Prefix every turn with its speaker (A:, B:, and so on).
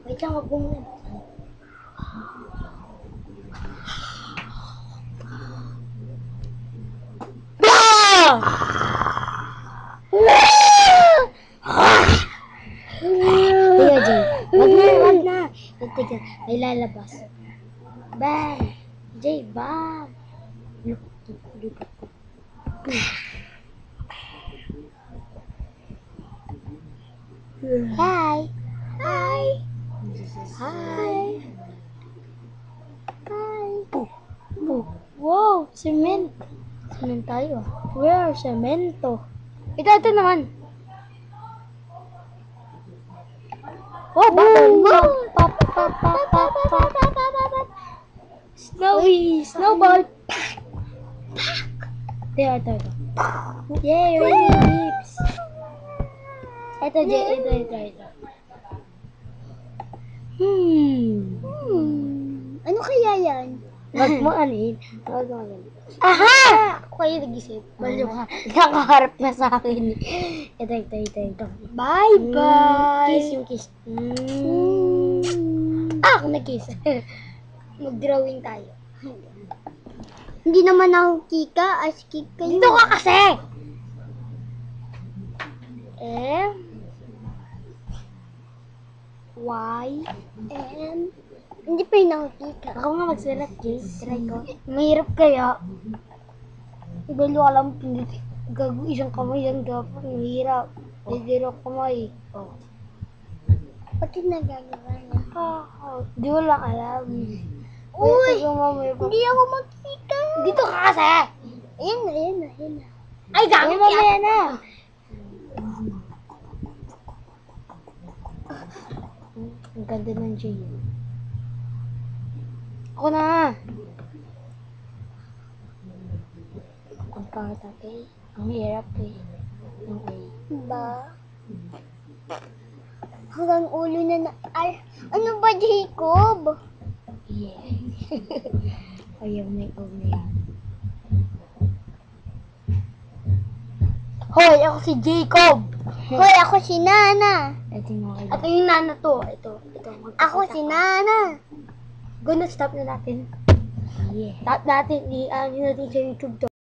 A: Wait lang, wag mong Tiga, Jay. Wag na. Tiga, may lalabas. Bam! Jay, bam! Lupat ko. Hi! Hi! Hi! Hi! Wow! Cement! Cement tayo. Where? Cemento. Ito naman. Oh, bubble! Snowy! Snowball! Ito. Yay! Rainy leaves! Ito. Ano kaya yan? Wag mo anin. Aha! Ako kayo nag-isip. Baliw ka. Nakaharap na sa akin. Ito. Bye-bye! Kiss. Ako nag-kiss. Mag-drawing tayo. Hindi naman ako kika. As kika yun. Dito ka kasi! Y-M. Hindi pa yun ako kika. Ako nga magsulat, Jay. Try ko. Mahirap kaya. Ibalo ka lang pindit. Gago isang kamay lang dapat. Mahirap. Didiro kamay. Oh. Ba't yung nagagawa niya? Di ko lang alam. Uy! Hindi ako magkika. Dito ka kasi! Ayan na. Ay, gago! Mamaya na! Ang ganda ng Jay. Ako na! Ang pangit natin. Ang hirap eh. Ang A. Ba? Hanggang ulo na ay, ano ba, Jacob? Yeah. Ayaw na yung ulo yan. Hoy, ako si Jacob! Hoy, ako si Nana! Ito yung Nana to. Ito. Ako si Nana! Go na, stop na natin. Yeah. Stop natin. I-ano natin sa YouTube to.